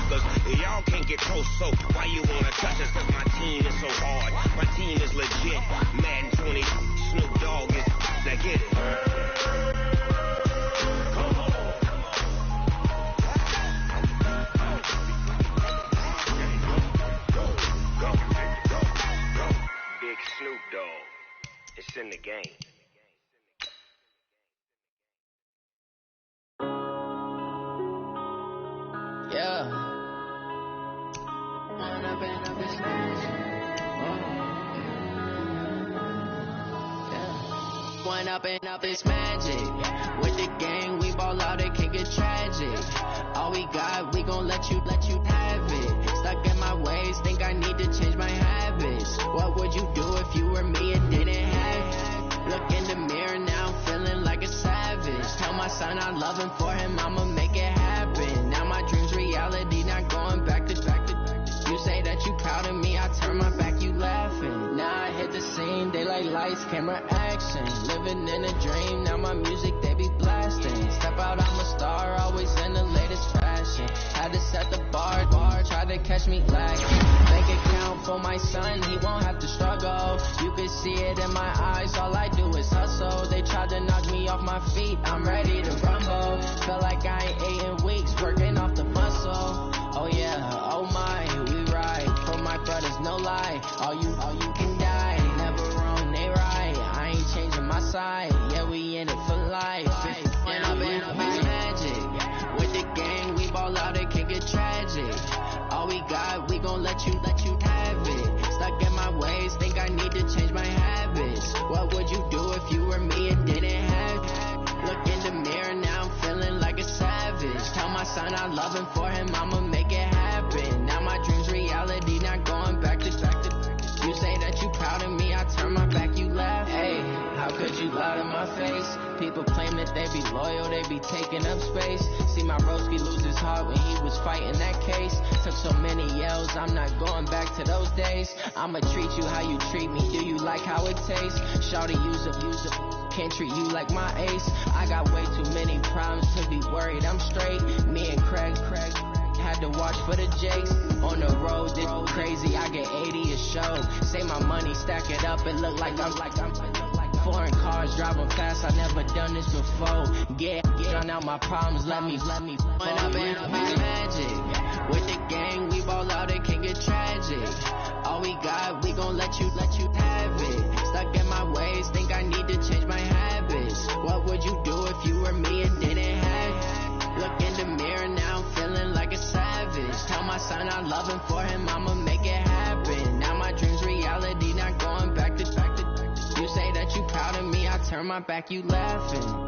suckers. Y'all can't get close, so why you wanna touch us? Cause my team is so hard. My team is legit. Madden 20, Snoop Dogg is, now get it. Come on. Go. Big Snoop Dogg. It's in the game. Yeah. One up and up is magic. With the gang, we ball out, it can get tragic. All we got, we gon' let you have it. Stuck in my ways, think I need to change my habits. What would you do if you were me and didn't have it? Look in the mirror now, I'm feeling like a savage. Tell my son I love him, for him I'ma make it happen. Now my dream's reality, not going back to. You say that you proud of me, I turn my back, you laughing. Now I hit the scene, daylight lights, camera action. Living in a dream, now my music they be blasting. Step out, I'm a star, always in the latest fashion. Had to set the bar, try to catch me lacking. Bank account for my son, he won't have to struggle. You can see it in my eyes, all I do is hustle. They tried to knock me off my feet, I'm ready to rumble. Feel like I ain't ate in weeks, working off the muscle. Oh yeah, oh my, we ride for my brothers, no lie. All you can die, never wrong, they right. I ain't changing my side, yeah, we in it for life. And I've been magic. With the gang, we ball out, it can get tragic. All we got, we gon' let you have it. Stuck in my ways, think I need to change my habits. What would you do if you were me and didn't have it? Look in the mirror, now I'm feeling like a savage. Tell my son I love him, for him I'ma make it happen. Now my dream's reality, not going back to. You say that you proud of me, I turn my back, you laugh. Hey, how could you lie to my face? People claim that they be loyal, they be taking up space. See my broski lose his heart when he was fighting that case. Took so many yells, I'm not going back to those days. I'ma treat you how you treat me, do you like how it tastes? Shawty, use up, can't treat you like my ace. I got way too many problems to be worried, I'm straight. Me and Craig had to watch for the Jakes. On the road, this crazy, I get 80 a show. Say my money, stack it up, it look like I'm foreign cars driving fast, I never done this before. Get out my problems, let me fall. When I've been magic. With the gang, we ball out, it can get tragic. All we got, we gon' let you have it. Stuck in my ways, think I need to change my habits. What would you do if you were me and didn't have it? Look in the mirror, now I'm feeling like a savage. Tell my son I love him, for him I'ma make it happen. Now my dream's reality, not going back to. You say that you proud of me, I turn my back, you laughing.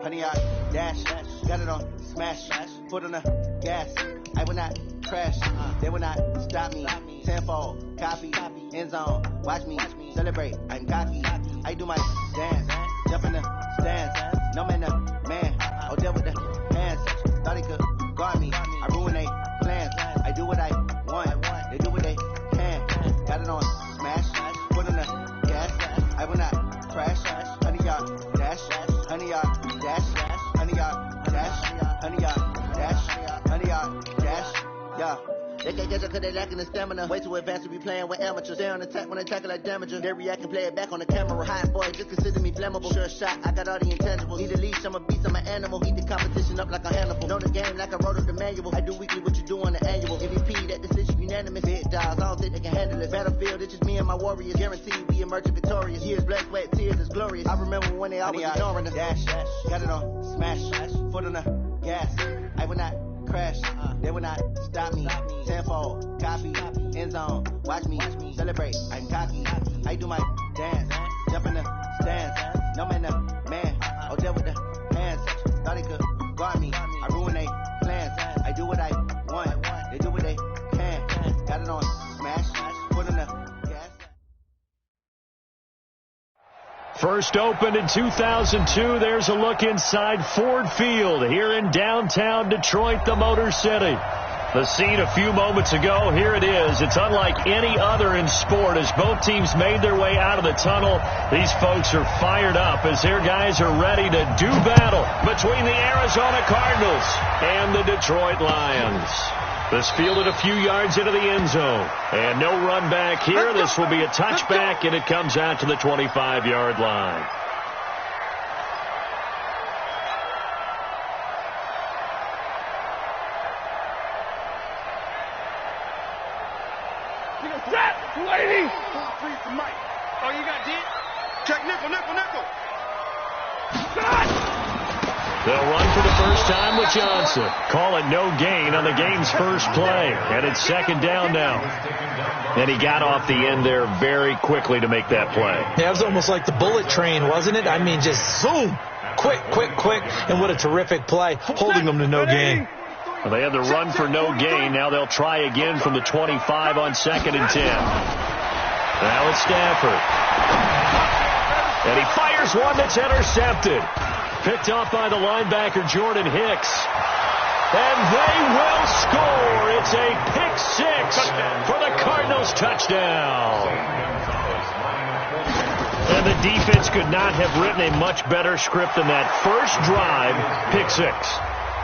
Honey, I dash, got it on smash, foot on the gas. I will not crash, they will not stop me. Tenfold, copy, end zone, watch me celebrate. I'm cocky, I do my dance, jump in the stands. No man, the man, oh deal with the hands. Thought he could guard me, I ruin they plans. I do what I want, they do what they can. Got it on smash, foot on the gas. I will not crash, honey, y'all dash, honey, y'all dash, honey, y'all dash, honey, y'all dash, honey, y'all dash, yeah. They can't catch up cause they lacking the stamina. Way too advanced to be playing with amateurs. Stay on attack when they tackle like damager. They react and play it back on the camera. Hot boy, just consider me flammable. Sure shot, I got all the intangibles. Need a leash, I'm a beast, I'm an animal. Heat the competition up like a Hannibal. Know the game like I wrote up the manual. I do weekly what you do on the annual. MVP, that decision unanimous. Hit dials, I don't think they can handle it. Battlefield, it's just me and my warriors. Guaranteed we emerge victorious. Years, blood, sweat, tears is glorious. I remember when they always ignoring us. Dash, got it on smash, foot on the gas. I will not crash, they will not stop me. Tenfold, copy, end zone, watch me celebrate. I'm cocky, I do my dance, jump in the stands. No man, the man, oh deal with the hands. Thought he could guard me, I ruin they plans. I do what I want, they do what they can. First opened in 2002. There's a look inside Ford Field here in downtown Detroit, the Motor City. The scene a few moments ago, here it is. It's unlike any other in sport. As both teams made their way out of the tunnel, these folks are fired up as their guys are ready to do battle between the Arizona Cardinals and the Detroit Lions. This fielded a few yards into the end zone. And no run back here. This will be a touchback, and it comes out to the 25-yard line. Lady! Oh, you got deep? Check nickel. They'll run for the first time with Johnson. Call it no gain on the game's first play. And it's second down now. And he got off the end there very quickly to make that play. Yeah, it was almost like the bullet train, wasn't it? I mean, just zoom. Quick. And what a terrific play, holding them to no gain. Well, they had the run for no gain. Now they'll try again from the 25 on 2nd and 10. Now it's Stafford. And he fires one that's intercepted. Picked off by the linebacker, Jordan Hicks. And they will score. It's a pick six for the Cardinals touchdown. And the defense could not have written a much better script than that first drive, pick six.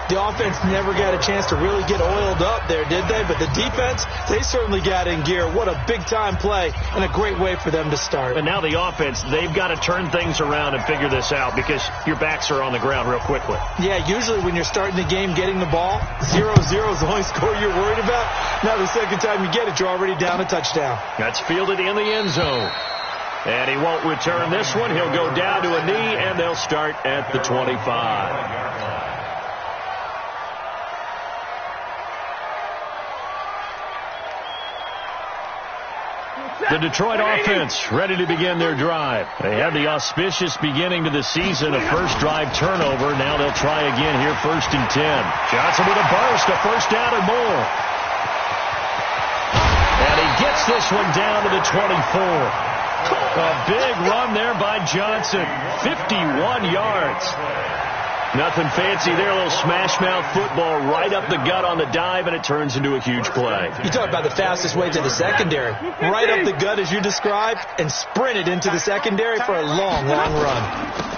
The offense never got a chance to really get oiled up there, did they? But the defense, they certainly got in gear. What a big-time play and a great way for them to start. And now the offense, they've got to turn things around and figure this out because your backs are on the ground real quickly. Yeah, usually when you're starting the game getting the ball, 0-0 is the only score you're worried about. Now the second time you get it, you're already down a touchdown. That's fielded in the end zone. And he won't return this one. He'll go down to a knee, and they'll start at the 25. The Detroit offense ready to begin their drive. They had the auspicious beginning to the season, a first drive turnover. Now they'll try again here, 1st and 10. Johnson with a burst, a first down or more. And he gets this one down to the 24. A big run there by Johnson, 51 yards. Nothing fancy there, a little smash-mouth football right up the gut on the dive, and it turns into a huge play. You talk about the fastest way to the secondary. Right up the gut, as you described, and sprinted into the secondary for a long run.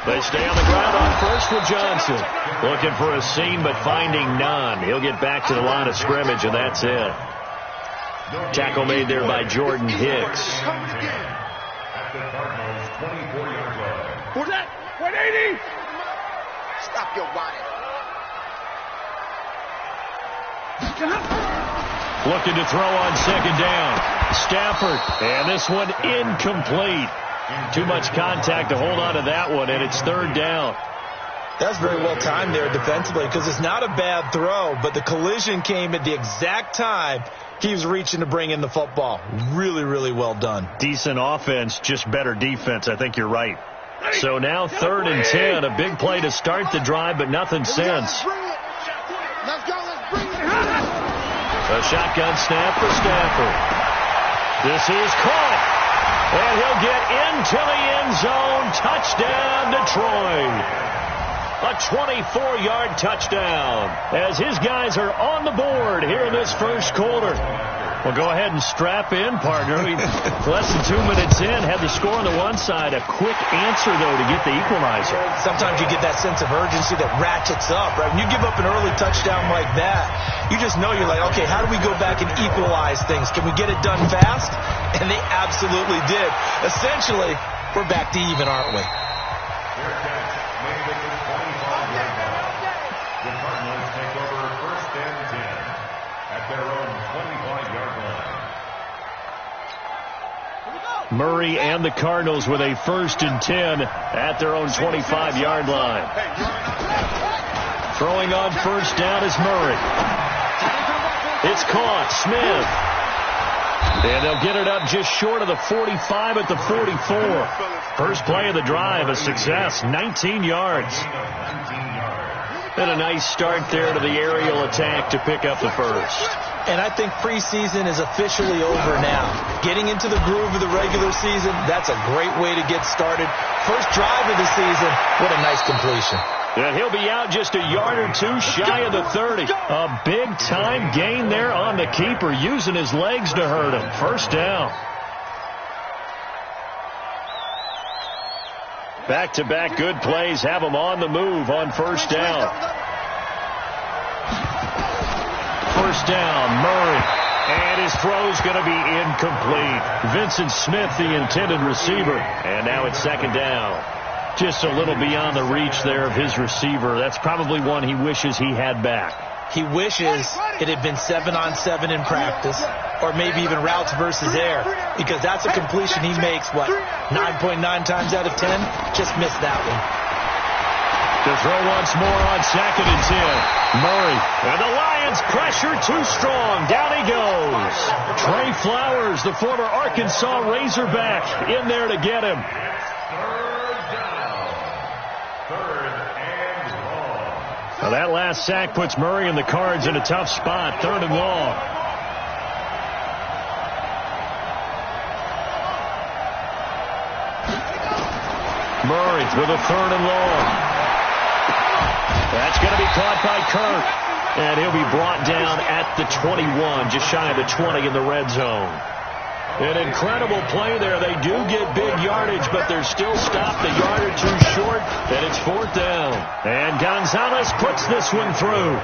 They stay on the ground on first with Johnson. Looking for a seam, but finding none. He'll get back to the line of scrimmage, and that's it. Tackle made there by Jordan Hicks. Who's that? 180! Stop your whining. Looking to throw on second down. Stafford, and this one incomplete. Too much contact to hold on to that one, and it's 3rd down. That's very well timed there defensively because it's not a bad throw, but the collision came at the exact time he was reaching to bring in the football. Really, really well done. Decent offense, just better defense. I think you're right. So now 3rd and 10, a big play to start the drive, but nothing since. Let's go. A shotgun snap for Stafford. This is caught. And he'll get into the end zone. Touchdown, Detroit. A 24-yard touchdown as his guys are on the board here in this first quarter. Well, go ahead and strap in, partner. Less than 2 minutes in, had the score on the one side. A quick answer, though, to get the equalizer. Sometimes you get that sense of urgency that ratchets up, right? When you give up an early touchdown like that, you just know you're like, okay, how do we go back and equalize things? Can we get it done fast? And they absolutely did. Essentially, we're back to even, aren't we? The Cardinals take over 1st and 10 at their own 25-yard line. Murray and the Cardinals with a 1st and 10 at their own 25-yard line. Throwing on first down is Murray. It's caught. Smith. And they'll get it up just short of the 45 at the 44. First play of the drive, a success, 19 yards. And a nice start there to the aerial attack to pick up the first. And I think preseason is officially over now. Getting into the groove of the regular season, that's a great way to get started. First drive of the season, what a nice completion. And he'll be out just a yard or two shy of the 30. A big-time gain there on the keeper, using his legs to hurt him. First down. Back-to-back good plays have him on the move on first down. First down, Murray. And his throw's going to be incomplete. Vincent Smith, the intended receiver. And now it's second down. Just a little beyond the reach there of his receiver. That's probably one he wishes he had back. He wishes it had been 7-on-7 in practice, or maybe even routes versus air, because that's a completion he makes, 9.9 times out of 10? Just missed that one. To throw once more on 2nd and 10. Murray. And the Lions pressure too strong. Down he goes. Trey Flowers, the former Arkansas Razorback, in there to get him. Now that last sack puts Murray and the Cards in a tough spot. 3rd and long. Murray with a 3rd and long. That's going to be caught by Kirk. And he'll be brought down at the 21, just shy of the 20 in the red zone. An incredible play there. They do get big yardage, but they're still stopped a yard or two short, and it's 4th down. And Gonzalez puts this one through.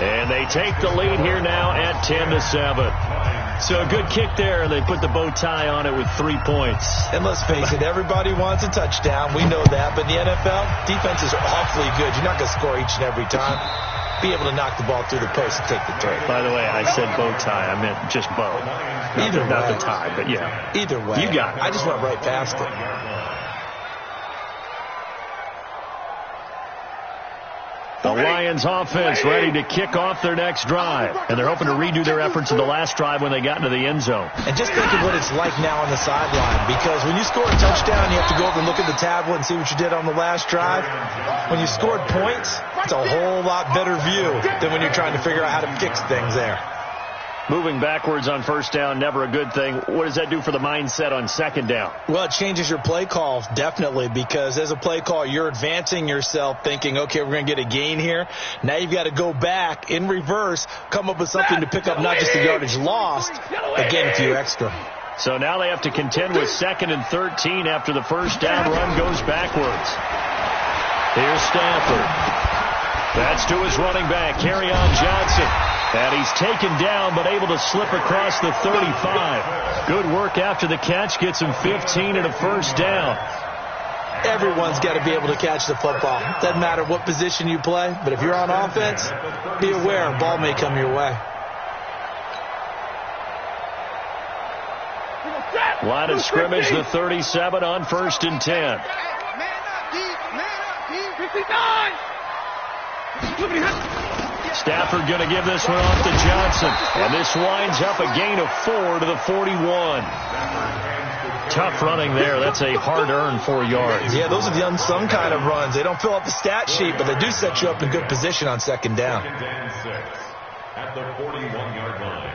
And they take the lead here now at 10-7. So a good kick there, and they put the bow tie on it with 3 points. And let's face it, everybody wants a touchdown. We know that. But in the NFL, defenses are awfully good. You're not going to score each and every time. Be able to knock the ball through the post and take the trade. By the way, I said bow tie. I meant just bow. Not the tie, but yeah. Either way. You got it. I just went right past it. The Lions offense ready to kick off their next drive. And they're hoping to redo their efforts in the last drive when they got into the end zone. And just think of what it's like now on the sideline. Because when you score a touchdown, you have to go over and look at the tablet and see what you did on the last drive. When you scored points, it's a whole lot better view than when you're trying to figure out how to fix things there. Moving backwards on first down, never a good thing. What does that do for the mindset on second down? Well, it changes your play call, definitely, because as a play call, you're advancing yourself thinking, okay, we're going to get a gain here. Now you've got to go back in reverse, come up with something to pick up not just the yardage lost, but gain a few extra. So now they have to contend with 2nd and 13 after the first down run goes backwards. Here's Stafford. That's to his running back, Kerryon Johnson. And he's taken down, but able to slip across the 35. Good work after the catch. Gets him 15 and a first down. Everyone's got to be able to catch the football. Doesn't matter what position you play, but if you're on offense, be aware a ball may come your way. Line of scrimmage, the 37 on 1st and 10. Man up, D. 59. Stafford going to give this one off to Johnson. And this winds up a gain of 4 to the 41. Tough running there. That's a hard-earned 4 yards. Yeah, those are the unsung kind of runs. They don't fill up the stat sheet, but they do set you up in good position on second down. At the 41-yard line.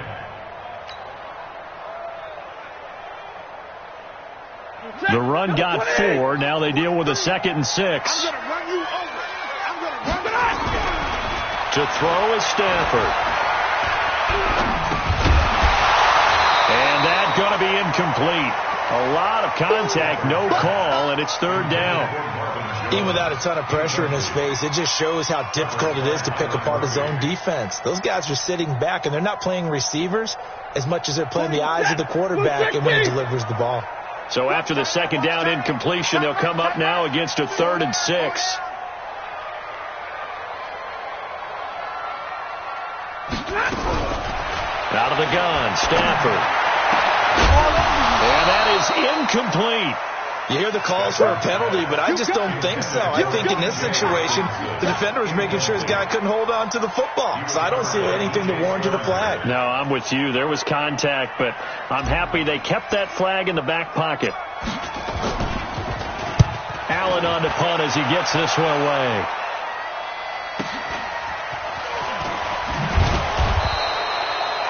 The run got 4. Now they deal with a 2nd and 6. To throw is Stafford. And that's going to be incomplete. A lot of contact, no call, and it's 3rd down. Even without a ton of pressure in his face, it just shows how difficult it is to pick apart his own defense. Those guys are sitting back, and they're not playing receivers as much as they're playing the eyes of the quarterback and when he delivers the ball. So after the 2nd down incompletion, they'll come up now against a 3rd and 6. Out of the gun, Stafford. And that is incomplete. You hear the calls for a penalty, but I just don't think so. I think in this situation, the defender was making sure his guy couldn't hold on to the football. So I don't see anything to warrant the flag. No, I'm with you. There was contact, but I'm happy they kept that flag in the back pocket. Allen on to punt as he gets this one away.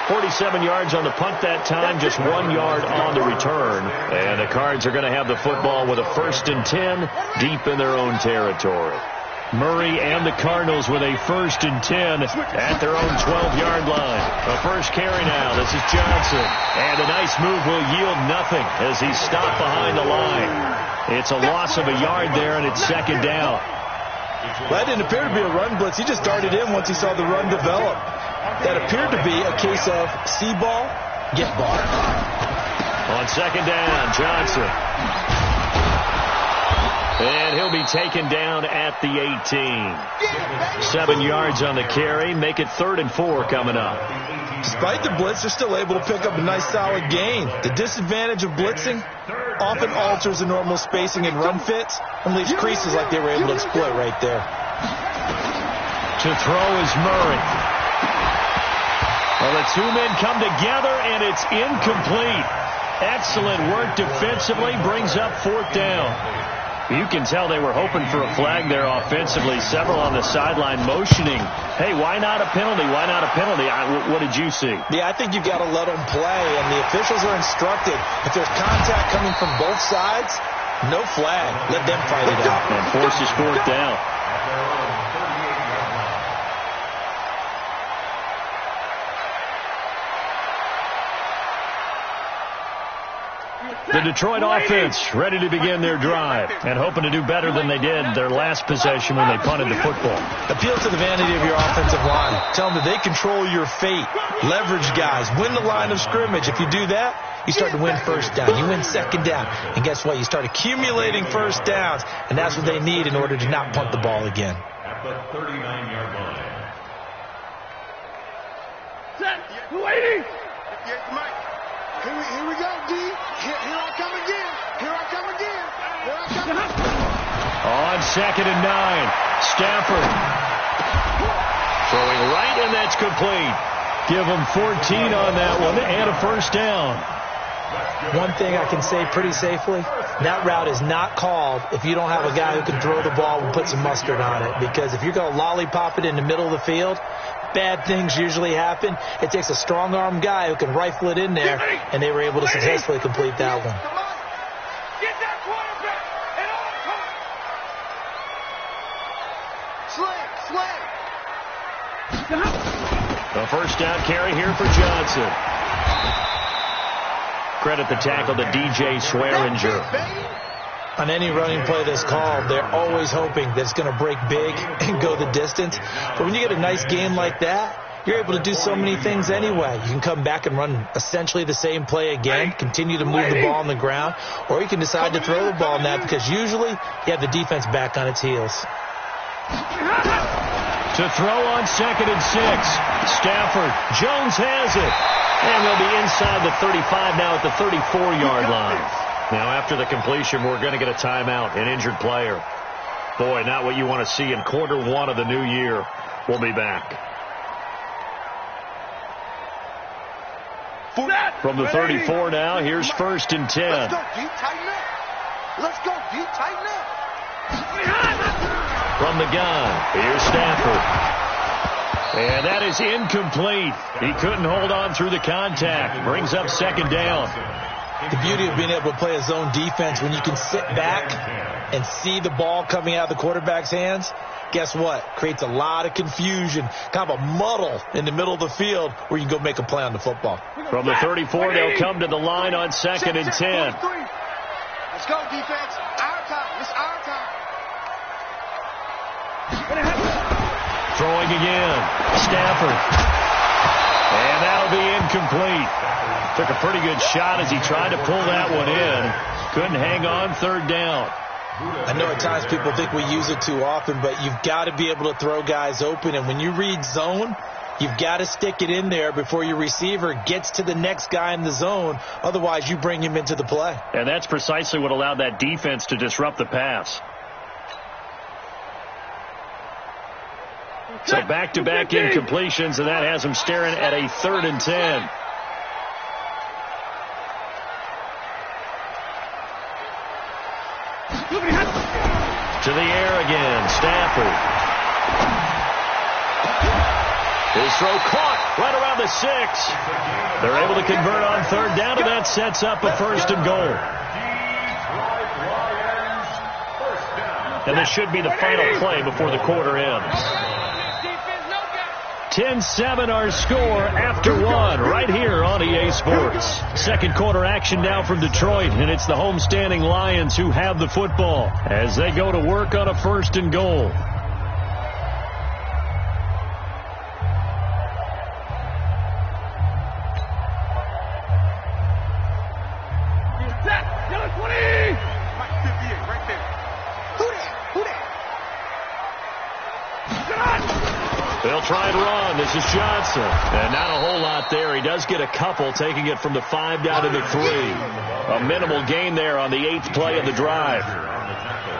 47 yards on the punt that time, just 1 yard on the return. And the Cards are going to have the football with a 1st and 10 deep in their own territory. Murray and the Cardinals with a 1st and 10 at their own 12-yard line. A first carry now. This is Johnson. And a nice move will yield nothing as he's stopped behind the line. It's a loss of a yard there, and it's 2nd down. That didn't appear to be a run blitz. He just darted in once he saw the run develop. That appeared to be a case of see ball, get ball. On 2nd down, Johnson. And he'll be taken down at the 18. 7 yards on the carry. Make it 3rd and 4 coming up. Despite the blitz, they're still able to pick up a nice solid gain. The disadvantage of blitzing often alters the normal spacing and run fits and leaves creases like they were able to exploit right there. To throw is Murray. Well, the two men come together, and it's incomplete. Excellent work defensively. Brings up 4th down. You can tell they were hoping for a flag there offensively. Several on the sideline motioning, hey, why not a penalty? Why not a penalty? What did you see? Yeah, I think you've got to let them play, and the officials are instructed. If there's contact coming from both sides, no flag. Let them fight it out. And forces 4th down. The Detroit offense ready to begin their drive and hoping to do better than they did their last possession when they punted the football. Appeal to the vanity of your offensive line. Tell them that they control your fate. Leverage guys. Win the line of scrimmage. If you do that, you start to win 1st down. You win 2nd down. And guess what? You start accumulating 1st downs. And that's what they need in order to not punt the ball again. At the 39-yard line. Set. Waiting. Yes, Mike. Here we go, D. Here I come again. Here I come again. Here I come again. On 2nd and 9, Stafford throwing right, and that's complete. Give them 14 on that one and a 1st down. One thing I can say pretty safely, that route is not called if you don't have a guy who can throw the ball and put some mustard on it. Because if you're going to lollipop it in the middle of the field, bad things usually happen. It takes a strong-arm guy who can rifle it in there, and they were able to successfully complete that one. Get that quarterback and all come. Sling. A 1st down carry here for Johnson. Credit the tackle to DJ Swearinger. On any running play that's called, they're always hoping that it's going to break big and go the distance. But when you get a nice game like that, you're able to do so many things anyway. You can come back and run essentially the same play again, continue to move the ball on the ground, or you can decide to throw the ball in that because usually you have the defense back on its heels. To throw on 2nd and 6. Stafford. Jones has it. And they'll be inside the 35 now at the 34-yard line. Now, after the completion, we're going to get a timeout, an injured player. Boy, not what you want to see in quarter 1 of the new year. We'll be back. From the 34 now, here's 1st and 10. Let's go, D. Tighten up. Let's go, D. Tighten up. From the gun, here's Stafford. And that is incomplete. He couldn't hold on through the contact. Brings up 2nd down. The beauty of being able to play a zone defense when you can sit back and see the ball coming out of the quarterback's hands, guess what? Creates a lot of confusion, kind of a muddle in the middle of the field where you can go make a play on the football. From the 34, they'll come to the line on 2nd and 10. Let's go, defense. Our time. It's our time. Throwing again. Stafford. And that'll be incomplete. Took a pretty good shot as he tried to pull that one in. Couldn't hang on 3rd down. I know at times people think we use it too often, but you've got to be able to throw guys open. And when you read zone, you've got to stick it in there before your receiver gets to the next guy in the zone. Otherwise, you bring him into the play. And that's precisely what allowed that defense to disrupt the pass. So back-to-back incompletions, and that has him staring at a 3rd and 10. To the air again, Stafford. His throw caught, right around the 6. They're able to convert on third down, and that sets up a first and goal. And this should be the final play before the quarter ends. 10-7 our score after one right here on EA Sports. Second quarter action now from Detroit, and it's the homestanding Lions who have the football as they go to work on a first and goal. They'll try and run. This is Johnson. And not a whole lot there. He does get a couple, taking it from the 5 down to the 3. A minimal gain there on the 8th play of the drive.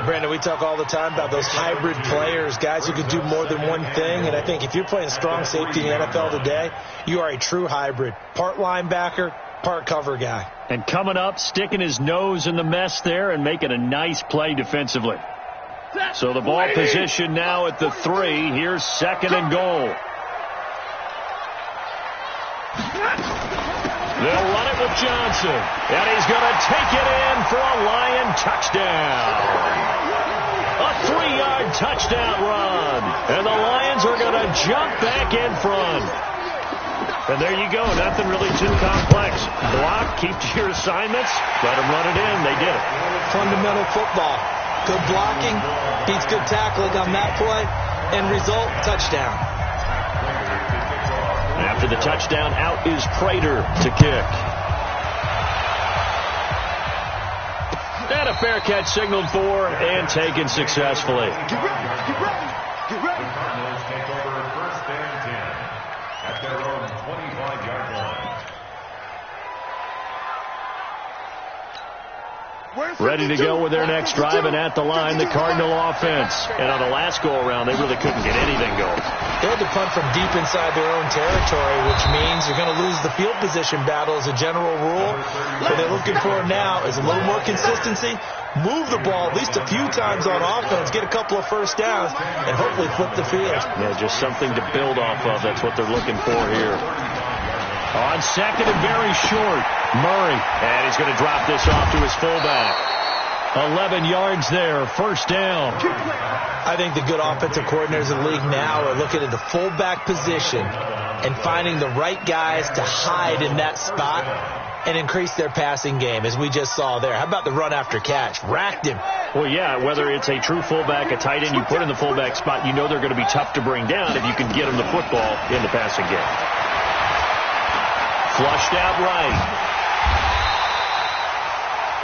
Brandon, we talk all the time about those hybrid players, guys who could do more than one thing. And I think if you're playing strong safety in the NFL today, you are a true hybrid. Part linebacker, part cover guy. And coming up, sticking his nose in the mess there and making a nice play defensively. So the ball position now at the 3. Here's second and goal. They'll run it with Johnson. And he's going to take it in for a Lion touchdown. A 3-yard touchdown run. And the Lions are going to jump back in front. And there you go. Nothing really too complex. Block, keep to your assignments, let them run it in. They did it. Fundamental football. Good blocking, beats good tackling on that play, and result, touchdown. After the touchdown, out is Prater to kick. And a fair catch signaled for and taken successfully. Get ready. Cardinals take over first and 10 at their own 25-yard line. Ready to go with their next drive, and at the line, the Cardinal offense. And on the last go-around, they really couldn't get anything going. They had to punt from deep inside their own territory, which means you're going to lose the field position battle as a general rule. What they're looking for now is a little more consistency, move the ball at least a few times on offense, get a couple of first downs, and hopefully flip the field. Yeah, just something to build off of. That's what they're looking for here. On second and very short, Murray. And he's going to drop this off to his fullback. 11 yards there, first down. I think the good offensive coordinators in the league now are looking at the fullback position and finding the right guys to hide in that spot and increase their passing game, as we just saw there. How about the run after catch? Racked him. Well, yeah, whether it's a true fullback, a tight end you put in the fullback spot, you know they're going to be tough to bring down if you can get them the football in the passing game. Flushed out right.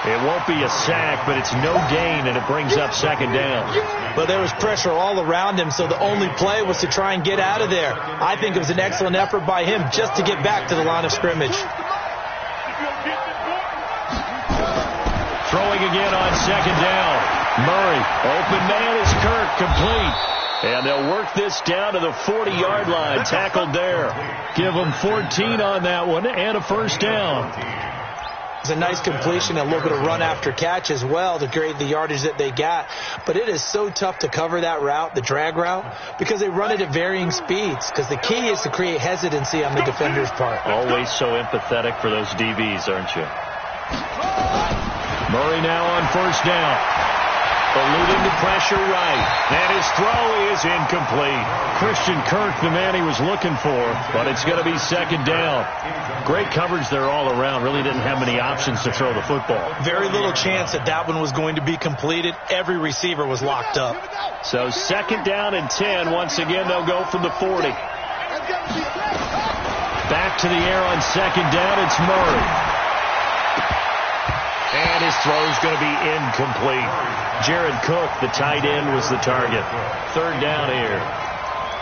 It won't be a sack, but it's no gain, and it brings up second down. But there was pressure all around him, so the only play was to try and get out of there. I think it was an excellent effort by him just to get back to the line of scrimmage. Throwing again on second down. Murray, open man is Kirk, complete. And they'll work this down to the 40-yard line, tackled there. Give them 14 on that one, and a first down. It's a nice completion, a little bit of run after catch as well to create the yardage that they got. But it is so tough to cover that route, the drag route, because they run it at varying speeds. Because the key is to create hesitancy on the defender's part. Always so empathetic for those DBs, aren't you? Murray now on first down. Eluding the pressure right. And his throw is incomplete. Christian Kirk, the man he was looking for, but it's going to be second down. Great coverage there all around. Really didn't have many options to throw the football. Very little chance that one was going to be completed. Every receiver was locked up. So second down and 10. Once again, they'll go from the 40. Back to the air on second down. It's Murray. And his throw's going to be incomplete. Jared Cook, the tight end, was the target. Third down here.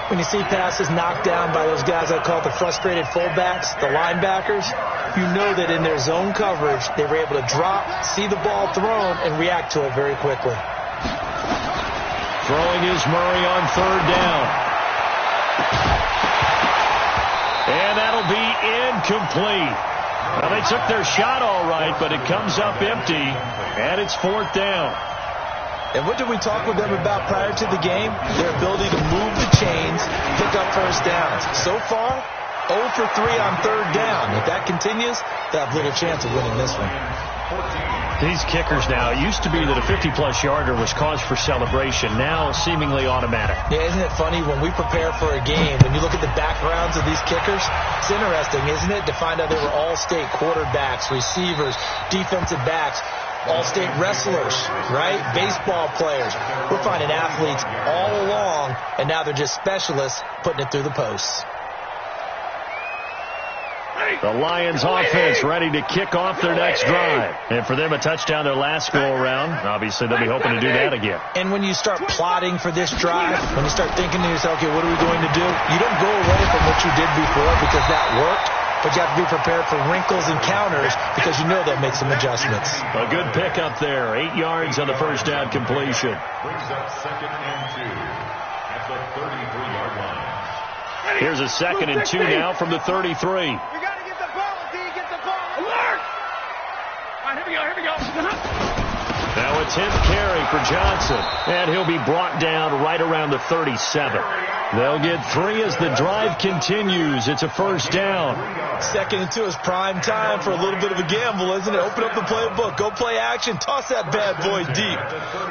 When you see passes knocked down by those guys I call the frustrated fullbacks, the linebackers, you know that in their zone coverage, they were able to drop, see the ball thrown, and react to it very quickly. Throwing is Murray on third down. And that'll be incomplete. Well, they took their shot all right, but it comes up empty, and it's fourth down. And what did we talk with them about prior to the game? Their ability to move the chains, pick up first downs. So far, 0 for 3 on third down. If that continues, they have little chance of winning this one. These kickers now, it used to be that a 50-plus yarder was cause for celebration. Now seemingly automatic. Yeah, isn't it funny when we prepare for a game, when you look at the backgrounds of these kickers, it's interesting, isn't it, to find out they were all-state quarterbacks, receivers, defensive backs, all-state wrestlers, right? Baseball players. We're finding athletes all along, and now they're just specialists putting it through the posts. The Lions offense ready to kick off their next drive. And for them, a touchdown their last go-around. Obviously, they'll be hoping to do that again. And when you start plotting for this drive, when you start thinking to yourself, okay, what are we going to do? You don't go away from what you did before because that worked. But you have to be prepared for wrinkles and counters because you know they'll make some adjustments. A good pickup there. 8 yards on the first down completion. Brings up 2nd and 2 at the 33-yard line. Here's a 2nd and 2 now from the 33. We got to get the ball, D. Get the ball. Alert! All right, here we go. Now a 10th carry for Johnson. And he'll be brought down right around the 37. They'll get 3 as the drive continues. It's a first down. 2nd and 2 is prime time for a little bit of a gamble, isn't it? Open up the playbook. Go play action. Toss that bad boy deep.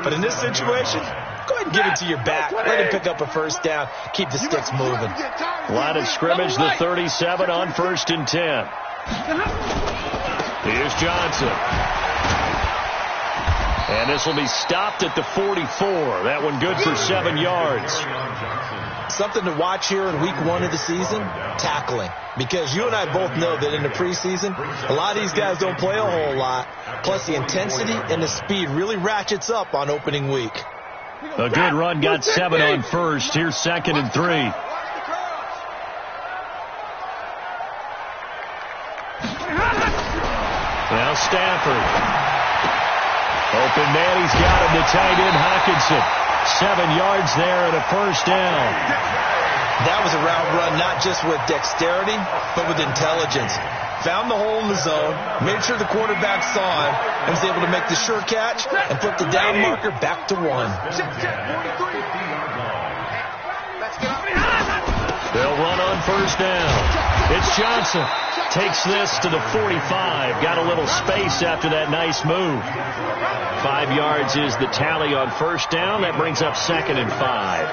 But in this situation, go ahead and give it to your back. Let him pick up a first down. Keep the sticks moving. Line of scrimmage, the 37 on 1st and 10. Here's Johnson. And this will be stopped at the 44. That one good for 7 yards. Something to watch here in week 1 of the season, tackling. Because you and I both know that in the preseason, a lot of these guys don't play a whole lot. Plus the intensity and the speed really ratchets up on opening week. A good run, got 7 on first. Here's 2nd and 3. Now Stafford. Open man, he's got him to tight end Hawkinson. 7 yards there and a first down. That was a route run not just with dexterity, but with intelligence. Found the hole in the zone, made sure the quarterback saw him, and was able to make the sure catch and put the down marker back to 1. They'll run on first down. It's Johnson. Takes this to the 45. Got a little space after that nice move. 5 yards is the tally on first down. That brings up 2nd and 5.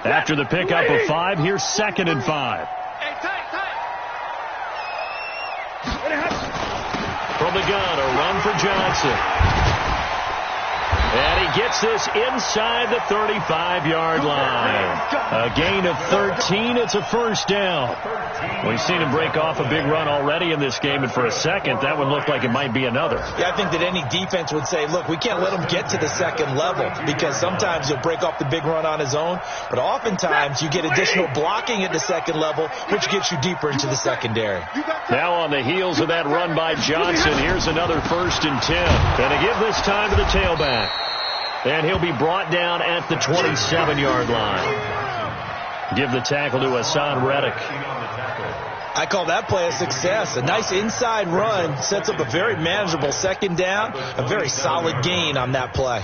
After the pickup of 5, here's 2nd and 5. From the gun, a run for Johnson. And he gets this inside the 35-yard line. A gain of 13. It's a first down. We've seen him break off a big run already in this game, and for a second, that one looked like it might be another. Yeah, I think that any defense would say, look, we can't let him get to the second level because sometimes he'll break off the big run on his own, but oftentimes you get additional blocking at the second level, which gets you deeper into the secondary. Now on the heels of that run by Johnson, here's another 1st and 10. And to give this time to the tailback. And he'll be brought down at the 27-yard line. Give the tackle to Hassan Reddick. I call that play a success. A nice inside run sets up a very manageable 2nd down. A very solid gain on that play.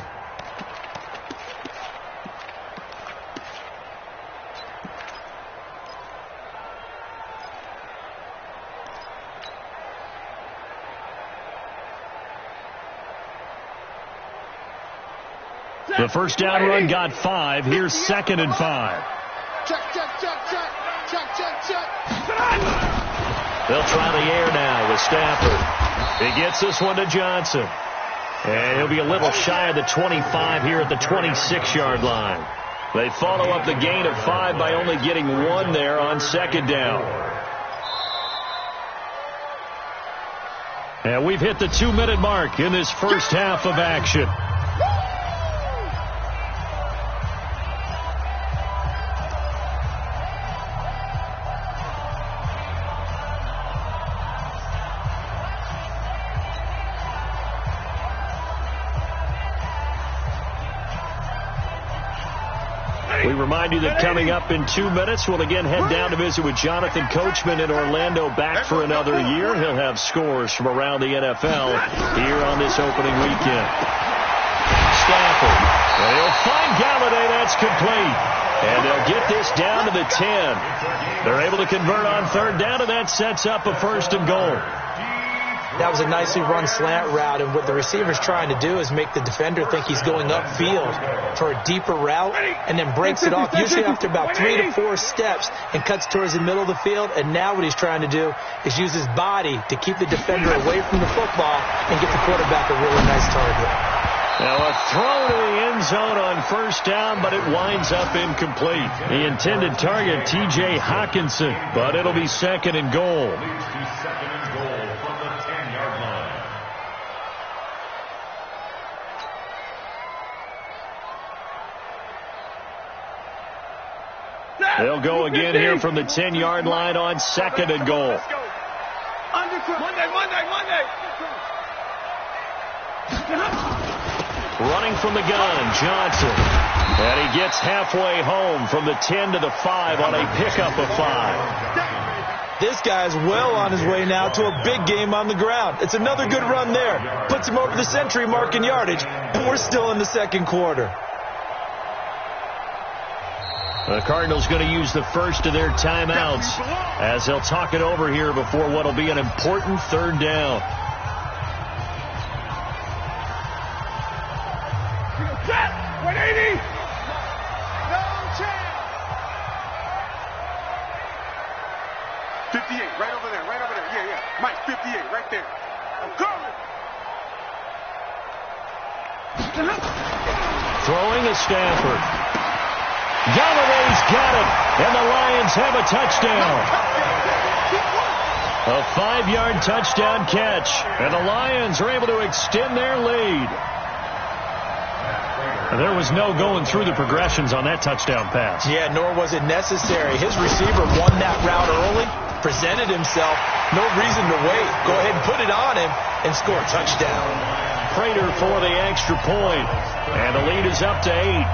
The first down run got 5. Here's 2nd and 5. Check. They'll try the air now with Stafford. He gets this one to Johnson. And he'll be a little shy of the 25 here at the 26-yard line. They follow up the gain of 5 by only getting 1 there on 2nd down. And we've hit the 2-minute mark in this first half of action. We remind you that coming up in 2 minutes, we'll again head down to visit with Jonathan Coachman in Orlando, back for another year. He'll have scores from around the NFL here on this opening weekend. Stafford. They'll find Galladay. That's complete. And they'll get this down to the 10. They're able to convert on third down, and that sets up a 1st and goal. That was a nicely run slant route, and what the receiver's trying to do is make the defender think he's going upfield for a deeper route and then breaks it off, usually after about 3 to 4 steps, and cuts towards the middle of the field. And now what he's trying to do is use his body to keep the defender away from the football and get the quarterback a really nice target. Now a throw to the end zone on 1st down, but it winds up incomplete. The intended target, T.J. Hawkinson, but it'll be 2nd and goal. They'll go again here from the 10-yard line on 2nd and goal. Monday. Running from the gun, Johnson. And he gets halfway home from the 10 to the 5 on a pickup of 5. This guy's well on his way now to a big game on the ground. It's another good run there. Puts him over the century mark in yardage, and we're still in the 2nd quarter. The Cardinals going to use the first of their timeouts as they'll talk it over here before what will be an important 3rd down. Set! 180! No chance! 58, right over there. Yeah. Mike, 58, right there. I'm coming! Throwing to Stafford. Galladay's got it, and the Lions have a touchdown. A 5-yard touchdown catch, and the Lions are able to extend their lead. There was no going through the progressions on that touchdown pass. Yeah, nor was it necessary. His receiver won that route early, presented himself, no reason to wait. Go ahead and put it on him and score a touchdown. Prater for the extra point, and the lead is up to 8.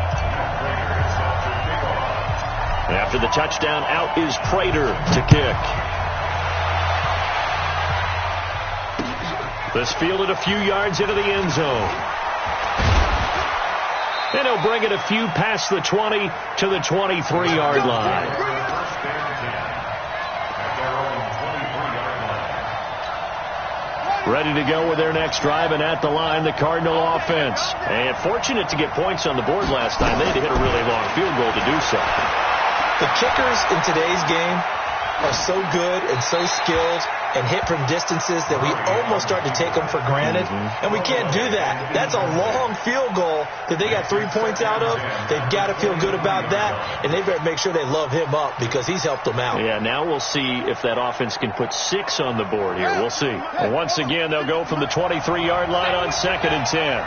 After the touchdown, out is Prater to kick. This fielded a few yards into the end zone. And he'll bring it a few past the 20 to the 23-yard line. Ready to go with their next drive, and at the line, the Cardinal offense. And fortunate to get points on the board last time. They had to hit a really long field goal to do so. The kickers in today's game are so good and so skilled and hit from distances that we almost start to take them for granted. And we can't do that. That's a long field goal that they got 3 points out of. They've got to feel good about that, and they better make sure they love him up because he's helped them out. Yeah, now we'll see if that offense can put 6 on the board here. We'll see. And once again, they'll go from the 23-yard line on 2nd and 10.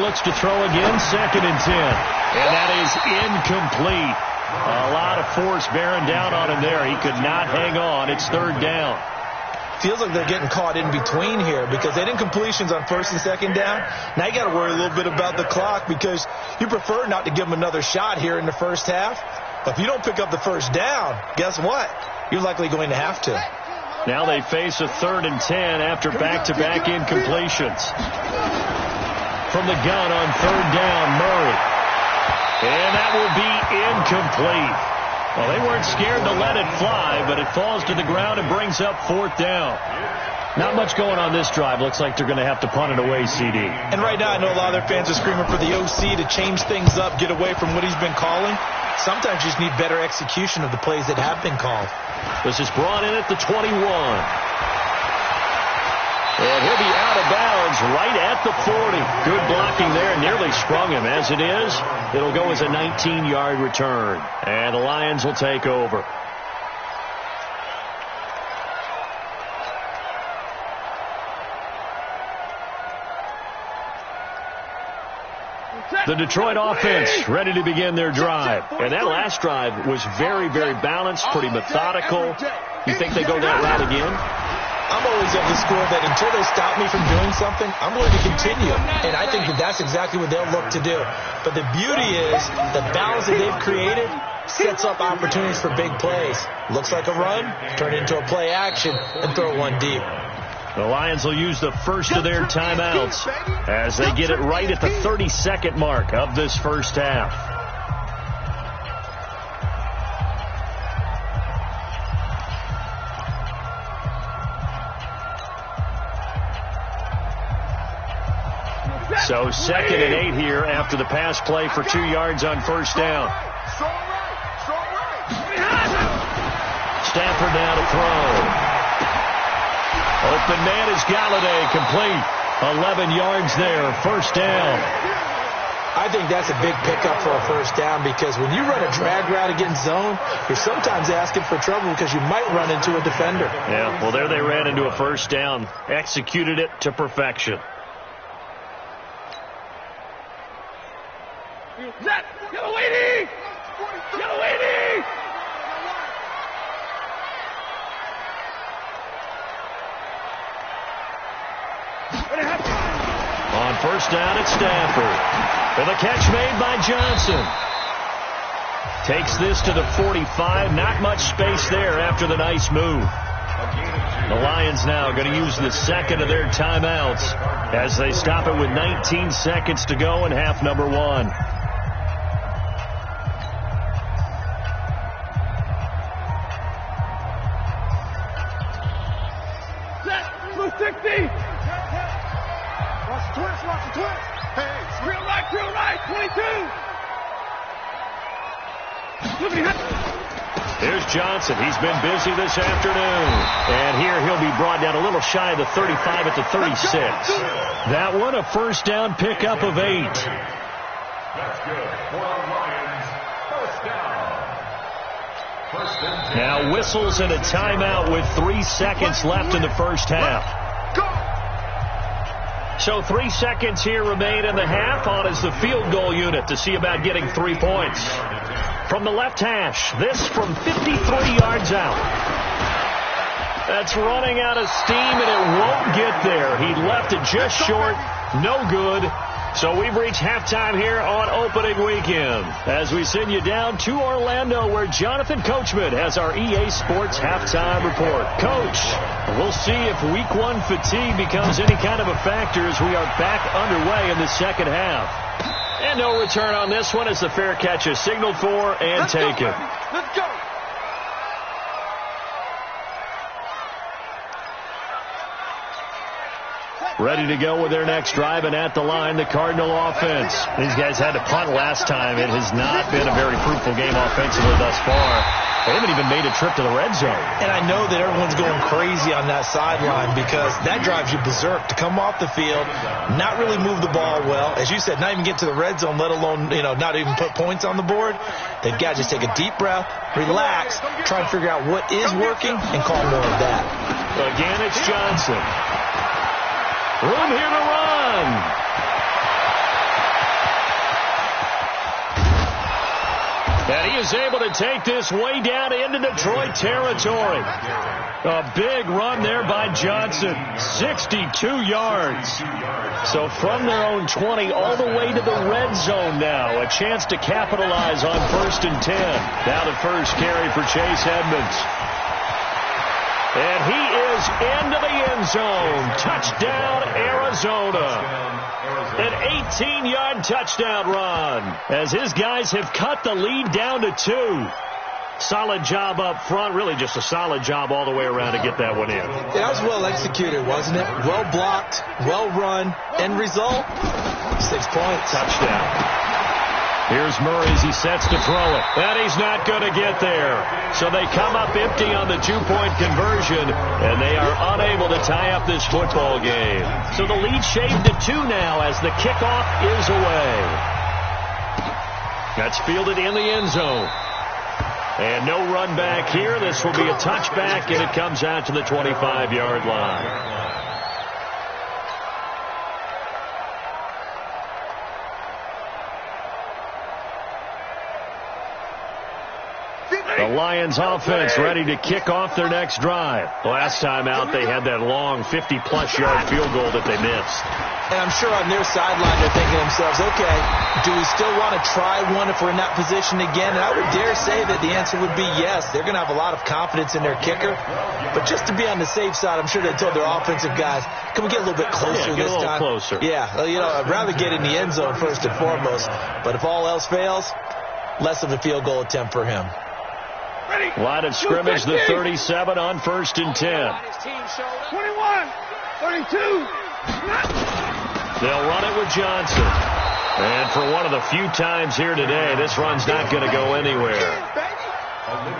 Looks to throw again, 2nd and 10. And that is incomplete. A lot of force bearing down on him there. He could not hang on. It's 3rd down. Feels like they're getting caught in between here because they didn't completions on 1st and 2nd down. Now you got to worry a little bit about the clock because you prefer not to give them another shot here in the first half. But if you don't pick up the 1st down, guess what? You're likely going to have to. Now they face a 3rd and 10 after back-to-back incompletions. From the gun on 3rd down, Murray. And that will be incomplete. Well, they weren't scared to let it fly, but it falls to the ground and brings up 4th down. Not much going on this drive. Looks like they're going to have to punt it away, CD. And right now I know a lot of their fans are screaming for the OC to change things up, get away from what he's been calling. Sometimes you just need better execution of the plays that have been called. This is brought in at the 21. And he'll be out of bounds right at the 40. Good blocking there. Nearly sprung him. As it is, it'll go as a 19-yard return. And the Lions will take over. The Detroit offense ready to begin their drive. And that last drive was very, very balanced, pretty methodical. You think they go that route again? I'm always of the school that until they stop me from doing something, I'm going to continue. And I think that that's exactly what they'll look to do. But the beauty is the balance that they've created sets up opportunities for big plays. Looks like a run, turn it into a play action, and throw one deep. The Lions will use the first of their timeouts as they get it right at the 30-second mark of this first half. So 2nd and 8 here after the pass play for 2 yards on first down. Stafford now to throw. Open man is Galladay, complete. 11 yards there, first down. I think that's a big pickup for a first down because when you run a drag route against zone, you're sometimes asking for trouble because you might run into a defender. Yeah, well, there they ran into a first down, executed it to perfection. Yellow 80! Yellow 80! On first down, it's Stafford. And the catch made by Johnson. Takes this to the 45. Not much space there after the nice move. The Lions now going to use the second of their timeouts as they stop it with 19 seconds to go in half number 1. Here's Johnson. He's been busy this afternoon. And here he'll be brought down a little shy of the 35 at the 36. That one a first down pickup of 8. That's good for the Lions. First down. Now whistles and a timeout with 3 seconds left in the first half. So 3 seconds here remain in the half. On is the field goal unit to see about getting 3 points. From the left hash, this from 53 yards out. That's running out of steam, and it won't get there. He left it just short. No good. So we've reached halftime here on opening weekend as we send you down to Orlando where Jonathan Coachman has our EA Sports halftime report. Coach, we'll see if week 1 fatigue becomes any kind of a factor as we are back underway in the second half. And no return on this one as the fair catch is signaled for and taken. Let's go. Ready to go with their next drive, and at the line, the Cardinal offense. These guys had to punt last time. It has not been a very fruitful game offensively thus far. They haven't even made a trip to the red zone. And I know that everyone's going crazy on that sideline because that drives you berserk to come off the field, not really move the ball well. As you said, not even get to the red zone, let alone, not even put points on the board. They've got to just take a deep breath, relax, try to figure out what is working, and call more of that. Again, it's Johnson. Room here to run. And he is able to take this way down into Detroit territory. A big run there by Johnson. 62 yards. So from their own 20 all the way to the red zone now. A chance to capitalize on 1st and 10. Now the first carry for Chase Edmonds. And he is into the end zone. Touchdown, Arizona. An 18-yard touchdown run as his guys have cut the lead down to 2. Solid job up front. Really just a solid job all the way around to get that one in. Yeah, that was well executed, wasn't it? Well blocked, well run. End result, 6 points. Touchdown. Here's Murray as he sets to throw it. And he's not going to get there. So they come up empty on the 2-point conversion, and they are unable to tie up this football game. So the lead shaved to 2 now as the kickoff is away. That's fielded in the end zone. And no run back here. This will be a touchback, and it comes out to the 25-yard line. Lions offense ready to kick off their next drive. Last time out, they had that long 50-plus yard field goal that they missed. And I'm sure on their sideline they're thinking to themselves, okay, do we still want to try one if we're in that position again? And I would dare say that the answer would be yes. They're going to have a lot of confidence in their kicker. But just to be on the safe side, I'm sure they told their offensive guys, can we get a little bit closer this time? Closer. Yeah, I'd rather get in the end zone first and foremost. But if all else fails, less of a field goal attempt for him. Line of scrimmage, the 37 on 1st and 10. 21, 32. They'll run it with Johnson. And for one of the few times here today, this run's not going to go anywhere.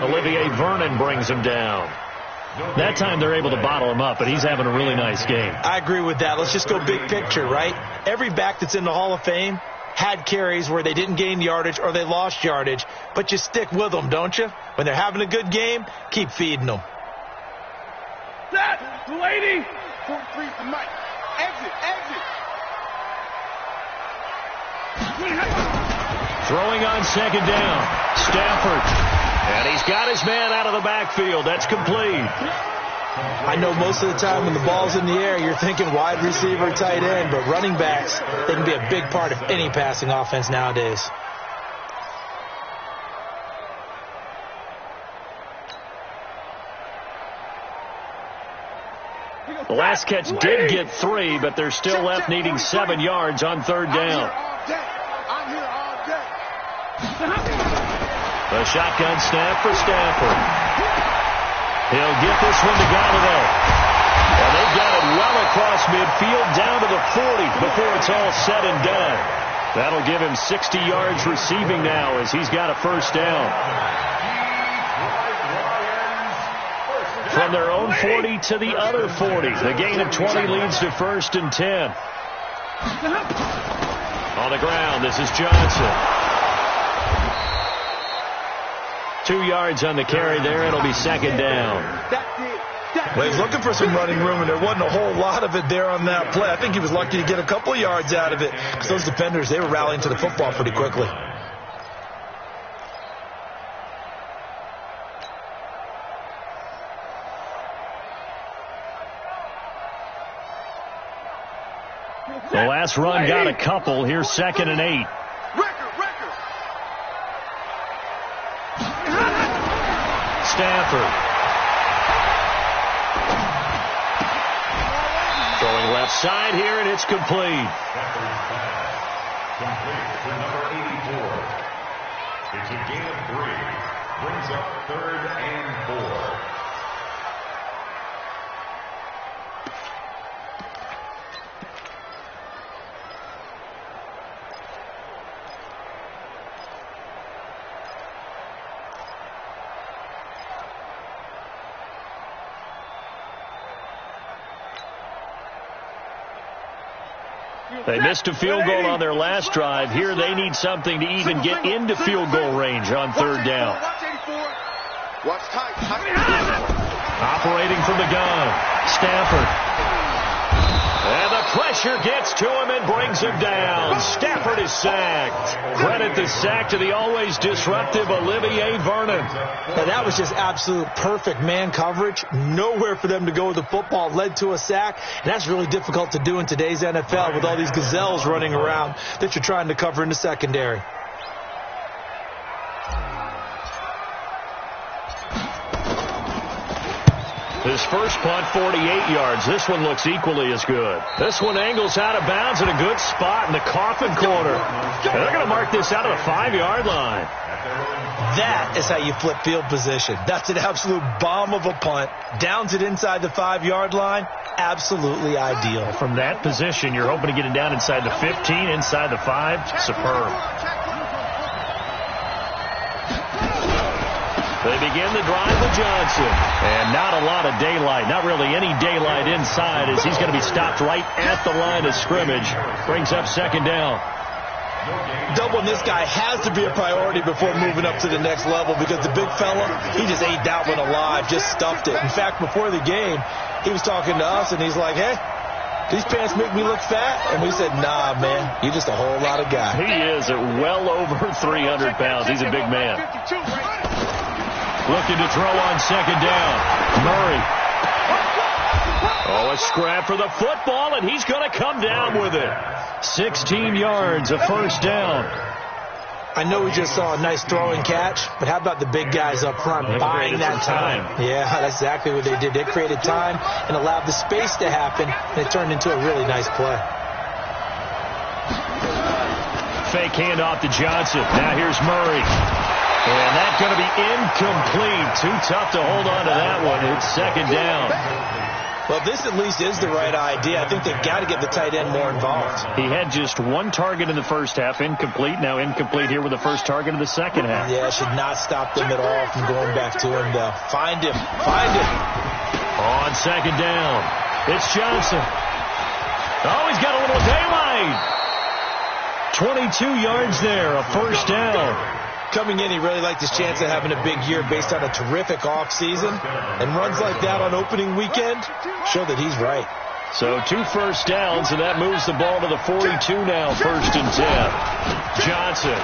Olivier Vernon brings him down. That time they're able to bottle him up, but he's having a really nice game. I agree with that. Let's just go big picture, right? Every back that's in the Hall of Fame had carries where they didn't gain yardage or they lost yardage, but you stick with them, don't you? When they're having a good game, keep feeding them. That lady. 43 to Mike. Exit. Throwing on 2nd down. Stafford. And he's got his man out of the backfield. That's complete. I know most of the time when the ball's in the air, you're thinking wide receiver, tight end, but running backs, they can be a big part of any passing offense nowadays. The last catch did get 3, but they're still left needing 7 yards on 3rd down. I'm here all day. A shotgun snap for Stafford. He'll get this one to Galladay. And they've got it well across midfield down to the 40 before it's all said and done. That'll give him 60 yards receiving now as he's got a 1st down. From their own 40 to the other 40. The gain of 20 leads to 1st and 10. On the ground, this is Johnson. 2 yards on the carry there. It'll be 2nd down. Well, he's looking for some running room, and there wasn't a whole lot of it there on that play. I think he was lucky to get a couple yards out of it because those defenders, they were rallying to the football pretty quickly. The last run got a couple. Here's 2nd and 8. Stafford. Throwing left side here, and it's complete. Complete for number 84. It's a gain of 3. Brings up 3rd and 4. They missed a field goal on their last drive. Here they need something to even get into field goal range on 3rd down. Operating from the gun, Stafford. And the pressure gets to him and brings him down. Stafford is sacked. Credit the sack to the always disruptive Olivier Vernon. Now, that was just absolute perfect man coverage. Nowhere for them to go with the football. Led to a sack. And that's really difficult to do in today's NFL with all these gazelles running around that you're trying to cover in the secondary. His first punt, 48 yards. This one looks equally as good. This one angles out of bounds in a good spot in the coffin corner. And they're going to mark this out of the 5-yard line. That is how you flip field position. That's an absolute bomb of a punt. Downs it inside the 5-yard line. Absolutely ideal. From that position, you're hoping to get it down inside the 15, inside the 5. Superb. They begin the drive with Johnson. And not a lot of daylight. Not really any daylight inside as he's going to be stopped right at the line of scrimmage. Brings up 2nd down. Doubling this guy has to be a priority before moving up to the next level because the big fella, he just ate that one alive, just stuffed it. In fact, before the game, he was talking to us, and he's like, hey, these pants make me look fat? And we said, nah, man, you're just a whole lot of guy. He is at well over 300 pounds. He's a big man. looking to throw on second down. Murray. Oh, a scrap for the football, and he's going to come down with it. 16 yards, a first down. I know we just saw a nice throw and catch, but how about the big guys up front buying that time? Yeah, that's exactly what they did. They created time and allowed the space to happen, and it turned into a really nice play. Fake handoff to Johnson. Now here's Murray. And that's going to be incomplete. Too tough to hold on to that one. It's second down. Well, this at least is the right idea. I think they've got to get the tight end more involved. He had just one target in the first half, incomplete. Now incomplete here with the first target of the second half. Yeah, it should not stop them at all from going back to him, though. Find him. Find him. On second down, it's Johnson. Oh, he's got a little daylight. 22 yards there, a first down. Coming in, he really liked his chance of having a big year based on a terrific offseason. And runs like that on opening weekend show that he's right. So 2 first downs, and that moves the ball to the 42 now, first and 10. Johnson.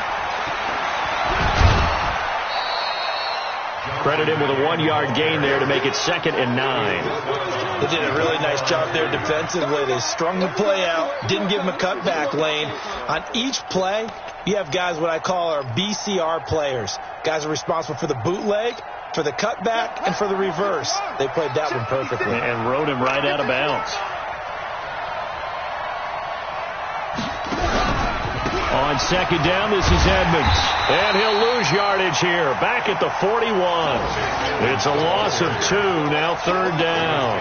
Credit him with a 1-yard gain there to make it second and 9. They did a really nice job there defensively. They strung the play out, didn't give him a cutback lane. On each play, you have guys what I call our BCR players. Guys are responsible for the bootleg, for the cutback, and for the reverse. They played that one perfectly. And rode him right out of bounds. On second down, this is Edmonds. And he'll lose yardage here. Back at the 41. It's a loss of 2. Now third down.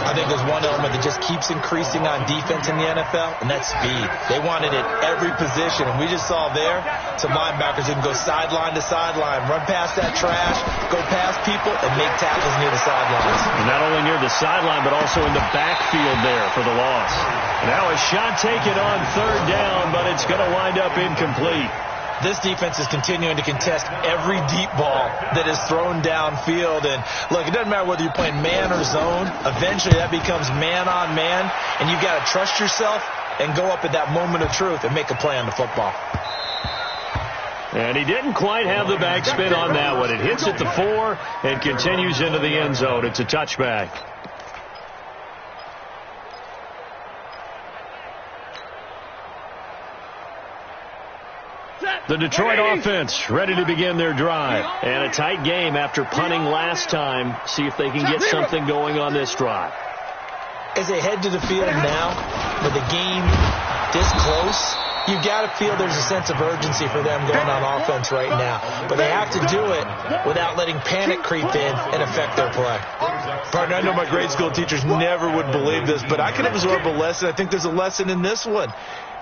I think there's one element that just keeps increasing on defense in the NFL, and that's speed. They want it at every position, and we just saw there some linebackers who can go sideline to sideline, run past that trash, go past people, and make tackles near the sidelines. And not only near the sideline, but also in the backfield there for the loss. Now a shot taken on third down, but it's going to wind up incomplete. This defense is continuing to contest every deep ball that is thrown downfield. And, look, it doesn't matter whether you're playing man or zone. Eventually that becomes man on man, and you've got to trust yourself and go up at that moment of truth and make a play on the football. And he didn't quite have the backspin on that one. It hits at the 4 and continues into the end zone. It's a touchback. The Detroit offense ready to begin their drive. And a tight game after punting last time. See if they can get something going on this drive. As they head to the field now, with the game this close, you've got to feel there's a sense of urgency for them going on offense right now. But they have to do it without letting panic creep in and affect their play. Partner, I know my grade school teachers never would believe this, but I can absorb a lesson. I think there's a lesson in this one.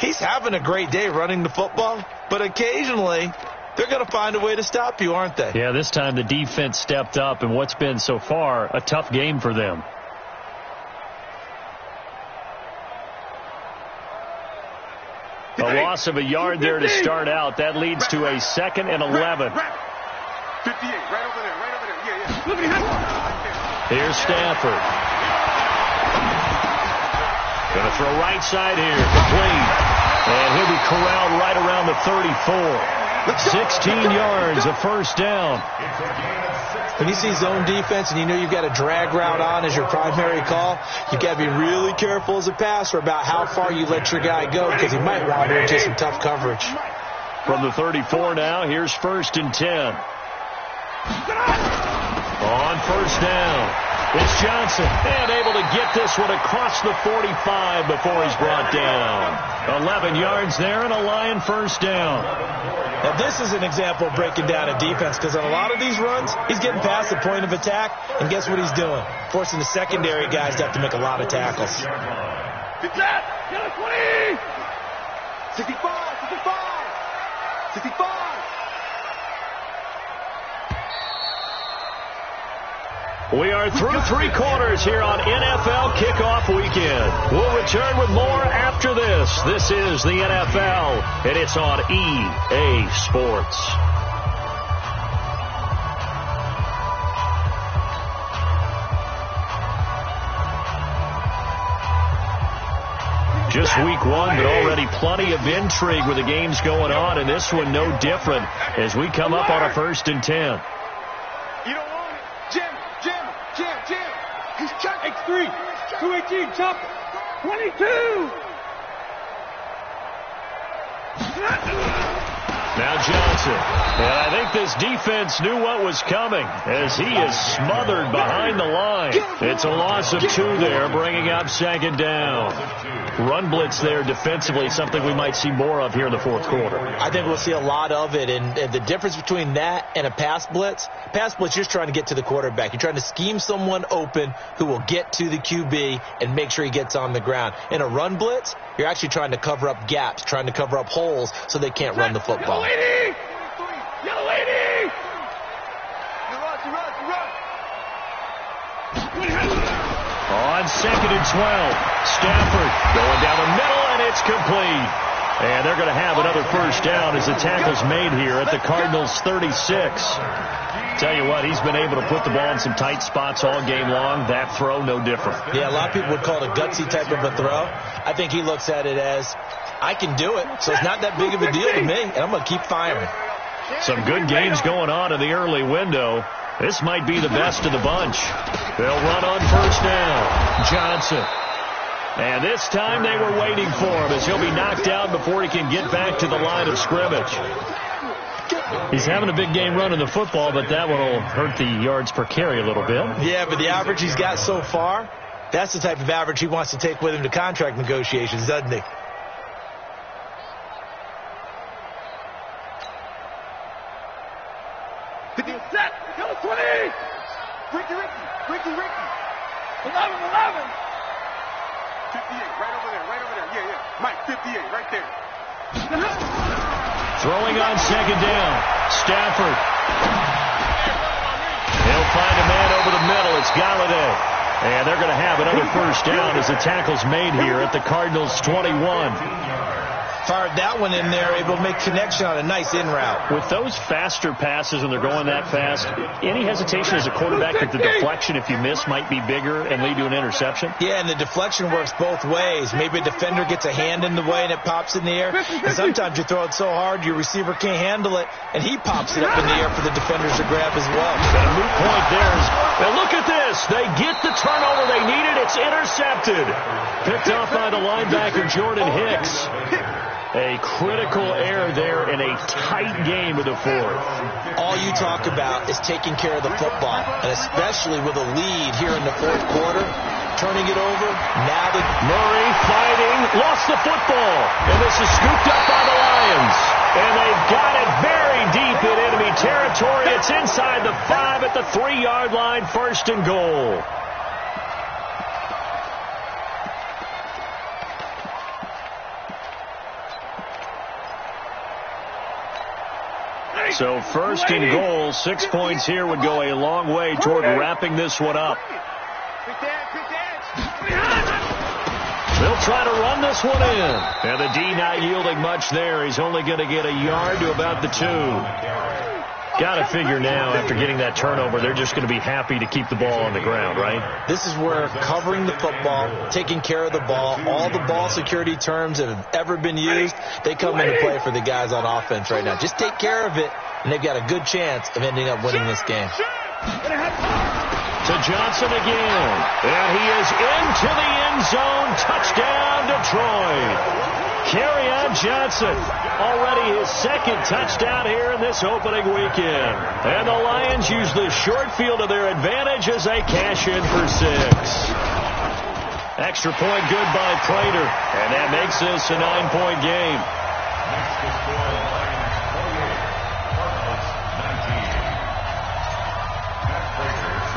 He's having a great day running the football, but occasionally they're going to find a way to stop you, aren't they? Yeah, this time the defense stepped up in what's been so far a tough game for them. A loss of a yard there to start out. That leads to a 2nd and 11. 58, right over there. Yeah. Here's Stafford. Going to throw right side here, complete. And he'll be corralled right around the 34. 16 yards, a first down. When you see zone defense and you know you've got a drag route on as your primary call, you've got to be really careful as a passer about how far you let your guy go because he might wander into some tough coverage. From the 34 now, here's 1st and 10. On first down. It's Johnson, and able to get this one across the 45 before he's brought down. 11 yards there and a Lion first down. Now, this is an example of breaking down a defense because on a lot of these runs, he's getting past the point of attack, and guess what he's doing? Forcing the secondary guys to have to make a lot of tackles. 20! 65! We are through 3 quarters here on NFL Kickoff Weekend. We'll return with more after this. This is the NFL, and it's on EA Sports. Just week 1, but already plenty of intrigue with the games going on, and this one no different as we come up on a 1st and 10. 3, 218, chopper. 22. Now Johnson. And I think this defense knew what was coming as he is smothered behind the line. It's a loss of 2 there, bringing up second down. Run blitz there defensively, something we might see more of here in the fourth quarter. I think we'll see a lot of it, and the difference between that and a pass blitz, you're just trying to get to the quarterback. You're trying to scheme someone open who will get to the QB and make sure he gets on the ground. In a run blitz, you're actually trying to cover up gaps, trying to cover up holes so they can't run the football. Yellow lady! On second and 12, Stafford going down the middle, and it's complete. And they're going to have another first down as the tackle's made here at the Cardinals' 36. Tell you what, he's been able to put the ball in some tight spots all game long. That throw, no different. Yeah, a lot of people would call it a gutsy type of a throw. I think he looks at it as, I can do it, so it's not that big of a deal to me, and I'm going to keep firing. Some good games going on in the early window. This might be the best of the bunch. They'll run on first down. Johnson. And this time they were waiting for him as he'll be knocked down before he can get back to the line of scrimmage. He's having a big game running the football, but that one will hurt the yards per carry a little bit. Yeah, but the average he's got so far, that's the type of average he wants to take with him to contract negotiations, doesn't he? Set. Go 20. Ricky. 11. 58. Right over there. Yeah. Mike, 58, right there. Throwing on second down. Stafford. He'll find a man over the middle. It's Galladay. And they're going to have another first down as the tackle's made here at the Cardinals' 21. Fired that one in there, able to make connection on a nice in route. With those faster passes and they're going that fast, any hesitation as a quarterback that the deflection, if you miss, might be bigger and lead to an interception? Yeah, and the deflection works both ways. Maybe a defender gets a hand in the way and it pops in the air. And sometimes you throw it so hard your receiver can't handle it, and he pops it up in the air for the defenders to grab as well. And a moot point there is, well, look at this. They get the turnover they needed. It's intercepted. Picked off by the linebacker, Jordan Hicks. A critical error there in a tight game of the fourth. All you talk about is taking care of the football, and especially with a lead here in the fourth quarter, turning it over, now the... Murray fighting, lost the football, and this is scooped up by the Lions. And they've got it very deep in enemy territory. It's inside the 5 at the 3-yard line, first and goal. So first and goal, 6 points here would go a long way toward wrapping this one up. They'll try to run this one in. And the D not yielding much there. He's only going to get a yard to about the 2. Got to figure now, after getting that turnover, they're just going to be happy to keep the ball on the ground, right? This is where covering the football, taking care of the ball, all the ball security terms that have ever been used, they come into play for the guys on offense right now. Just take care of it, and they've got a good chance of ending up winning this game. To Johnson again. And he is into the end zone. Touchdown, Detroit. Kerryon Johnson, already his second touchdown here in this opening weekend. And the Lions use the short field to their advantage as they cash in for 6. Extra point good by Prater. And that makes this a 9-point game.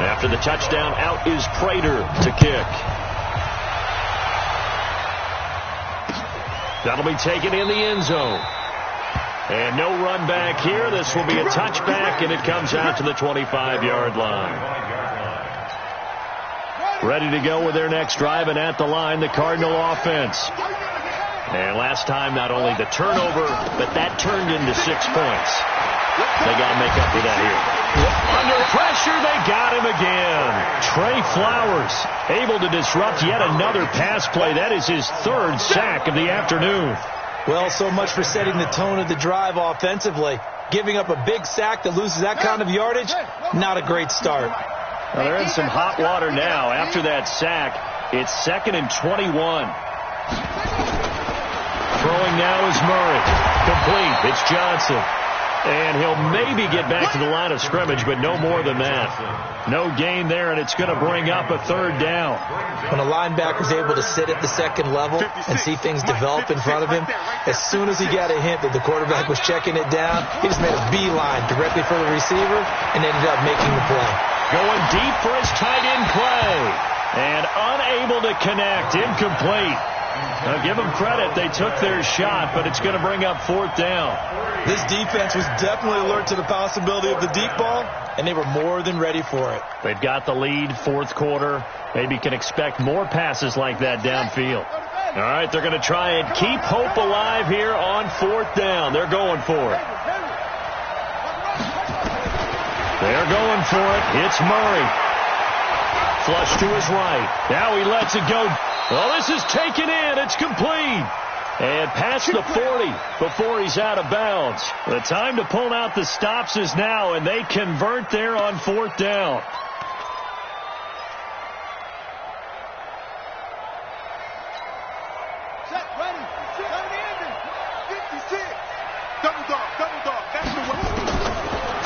After the touchdown, out is Prater to kick. That'll be taken in the end zone. And no run back here. This will be a touchback, and it comes out to the 25-yard line. Ready to go with their next drive, and at the line, the Cardinal offense. And last time, not only the turnover, but that turned into 6 points. They got to make up for that here. Under pressure, they got him again. Trey Flowers able to disrupt yet another pass play. That is his 3rd sack of the afternoon. Well, so much for setting the tone of the drive offensively. Giving up a big sack that loses that kind of yardage, not a great start. Well, they're in some hot water now. After that sack, it's 2nd and 21. Throwing now is Murray. Complete. It's Johnson. And he'll maybe get back to the line of scrimmage, but no more than that. No gain there, and it's going to bring up a 3rd down. When a linebacker's able to sit at the 2nd level and see things develop in front of him, as soon as he got a hint that the quarterback was checking it down, he just made a beeline directly for the receiver and ended up making the play. Going deep for his tight end play. And unable to connect. Incomplete. Now, give them credit. They took their shot, but it's going to bring up 4th down. This defense was definitely alert to the possibility of the deep ball, and they were more than ready for it. They've got the lead, 4th quarter. Maybe can expect more passes like that downfield. All right, they're going to try and keep hope alive here on 4th down. They're going for it. They're going for it. It's Murray. Flush to his right. Now he lets it go. Well, this is taken in. It's complete. And past the 40 before he's out of bounds. The time to pull out the stops is now, and they convert there on 4th down. Set, ready. 56. Double dog. That's the way.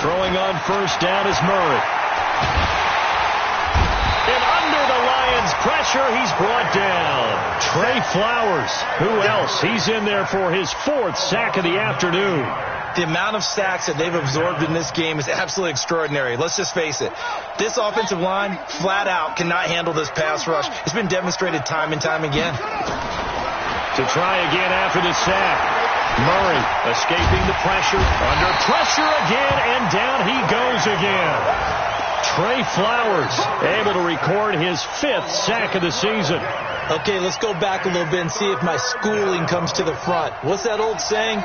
Throwing on 1st down is Murray. And under the Lions' pressure, he's brought down. Trey Flowers. Who else? He's in there for his 4th sack of the afternoon. The amount of sacks that they've absorbed in this game is absolutely extraordinary. Let's just face it. This offensive line, flat out, cannot handle this pass rush. It's been demonstrated time and time again. To try again after the sack. Murray escaping the pressure. Under pressure again, and down he goes again. Trey Flowers able to record his 5th sack of the season. Okay, let's go back a little bit and see if my schooling comes to the front. What's that old saying?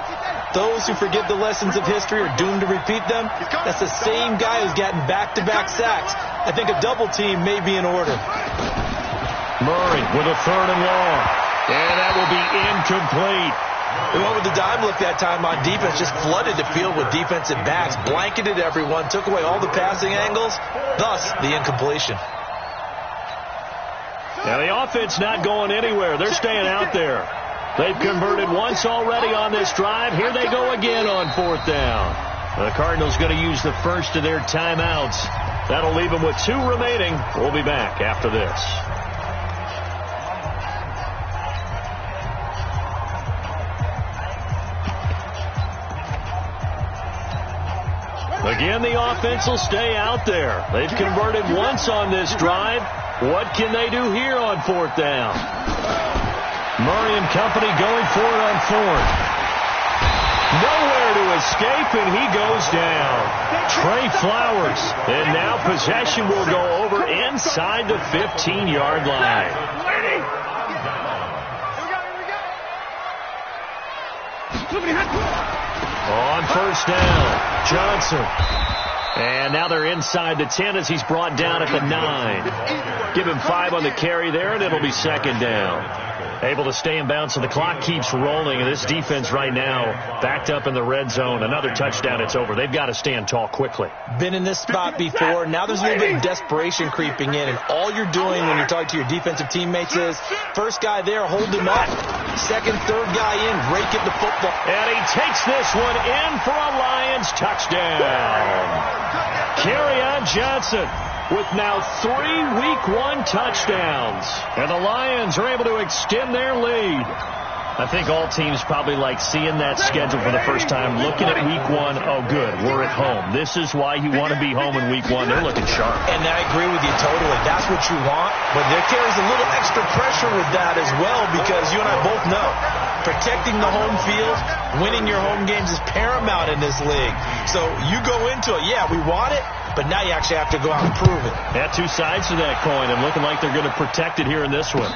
Those who forget the lessons of history are doomed to repeat them. That's the same guy who's gotten back-to-back sacks. I think a double team may be in order. Murray with a 3rd and long. And that will be incomplete. They went with the dime look that time on defense, just flooded the field with defensive backs, blanketed everyone, took away all the passing angles, thus the incompletion. Now the offense not going anywhere. They're staying out there. They've converted once already on this drive. Here they go again on 4th down. The Cardinals going to use the first of their timeouts. That'll leave them with 2 remaining. We'll be back after this. Again, the offense will stay out there. They've converted once on this drive. What can they do here on 4th down? Murray and company going for it on 4th. Nowhere to escape, and he goes down. Trey Flowers. And now possession will go over inside the 15-yard line. On 1st down, Johnson. And now they're inside the 10 as he's brought down at the 9. Give him 5 on the carry there, and it'll be 2nd down. Able to stay in bounds, so the clock keeps rolling. And this defense right now backed up in the red zone. Another touchdown, it's over. They've got to stand tall quickly. Been in this spot before. Now there's a little bit of desperation creeping in. And all you're doing when you're talking to your defensive teammates is, first guy there, hold him up. 2nd, 3rd guy in, rake at the football. And he takes this one in for a Lions touchdown. Kerryon Johnson with now 3 Week 1 touchdowns. And the Lions are able to extend their lead. I think all teams probably like seeing that schedule for the first time, looking at Week 1. Oh, good, we're at home. This is why you want to be home in Week 1. They're looking sharp. And I agree with you totally. That's what you want. But there carries a little extra pressure with that as well, because you and I both know protecting the home field, winning your home games is paramount in this league. So you go into it, yeah, we want it, but now you actually have to go out and prove it. Yeah, 2 sides to that coin, and looking like they're going to protect it here in this one.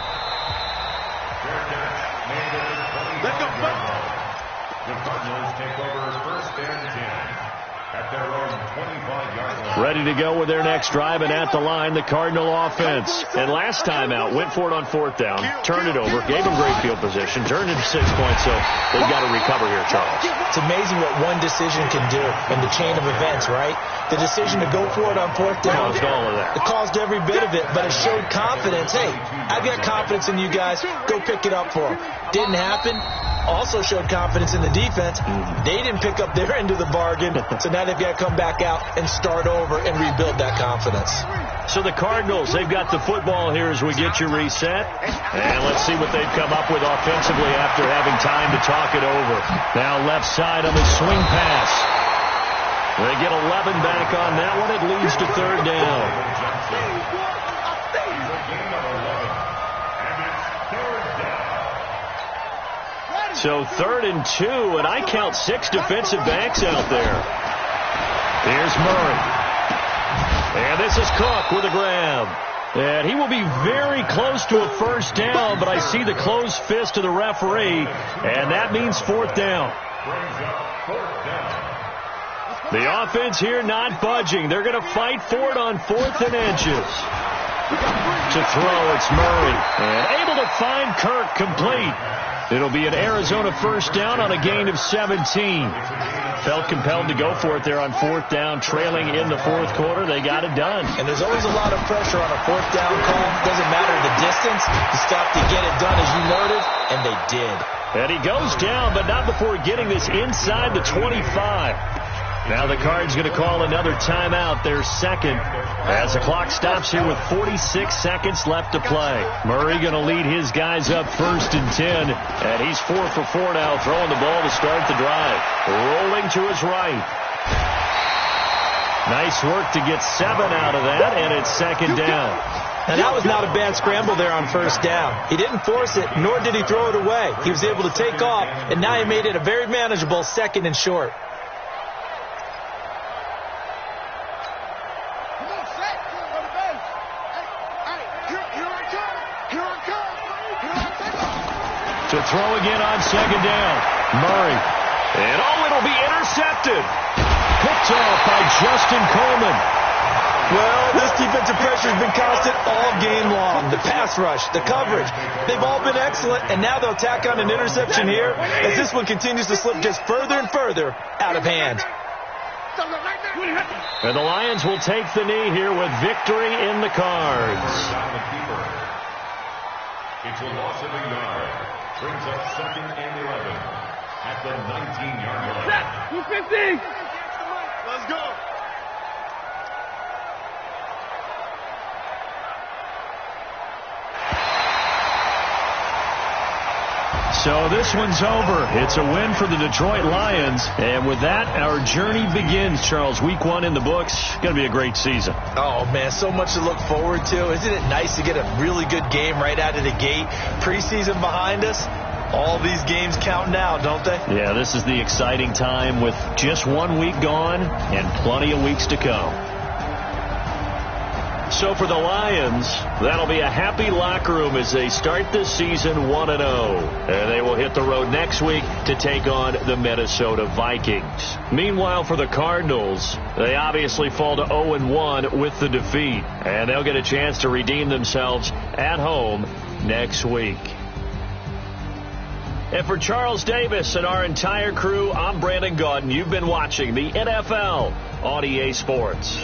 The Cardinals take over 1st and 10. at their own 25-yard line. Ready to go with their next drive, and at the line, the Cardinal offense. And last time out, went for it on fourth down, turned it over, gave them great field position, turned it to 6 points, so they've got to recover here, Charles. It's amazing what one decision can do in the chain of events, right? The decision to go for it on fourth down. Caused all of that. It caused every bit of it, but it showed confidence. Hey, I've got confidence in you guys. Go pick it up for them. Didn't happen. Also showed confidence in the defense. They didn't pick up their end of the bargain, so now they've got to come back out and start over and rebuild that confidence. So the Cardinals, they've got the football here as we get you reset. And let's see what they've come up with offensively after having time to talk it over. Now left side on the swing pass. They get 11 back on that one. It leads to third down. So 3rd and 2, and I count 6 defensive backs out there. Here's Murray. And this is Cook with a grab. And he will be very close to a first down, but I see the closed fist of the referee, and that means fourth down. The offense here not budging. They're going to fight for it on 4th and inches. To throw, it's Murray. And able to find Kirk complete. It'll be an Arizona first down on a gain of 17. Felt compelled to go for it there on 4th down, trailing in the 4th quarter. They got it done. And there's always a lot of pressure on a 4th down call. Doesn't matter the distance. You stop to get it done, as you noted, and they did. And he goes down, but not before getting this inside the 25. Now the Cards going to call another timeout, their second, as the clock stops here with 46 seconds left to play. Murray going to lead his guys up 1st and 10, and he's 4 for 4 now, throwing the ball to start the drive. Rolling to his right. Nice work to get 7 out of that, and it's 2nd down. And that was not a bad scramble there on 1st down. He didn't force it, nor did he throw it away. He was able to take off, and now he made it a very manageable 2nd and short. To throw again on 2nd down. Murray. And it'll be intercepted. Picked off by Justin Coleman. Well, this defensive pressure has been constant all game long. The pass rush, the coverage, they've all been excellent, and now they'll tack on an interception here as this one continues to slip just further and further out of hand. And the Lions will take the knee here with victory in the cards. It's a loss of a yard. Brings up 2nd and 11 at the 19-yard line. 250. Let's go. So this one's over. It's a win for the Detroit Lions. And with that, our journey begins, Charles. Week 1 in the books. Going to be a great season. Oh, man, so much to look forward to. Isn't it nice to get a really good game right out of the gate? Preseason behind us. All these games count now, don't they? Yeah, this is the exciting time with just 1 week gone and plenty of weeks to come. So for the Lions, that'll be a happy locker room as they start this season 1-0. And they will hit the road next week to take on the Minnesota Vikings. Meanwhile, for the Cardinals, they obviously fall to 0-1 with the defeat. And they'll get a chance to redeem themselves at home next week. And for Charles Davis and our entire crew, I'm Brandon Gaudin. You've been watching the NFL on EA Sports.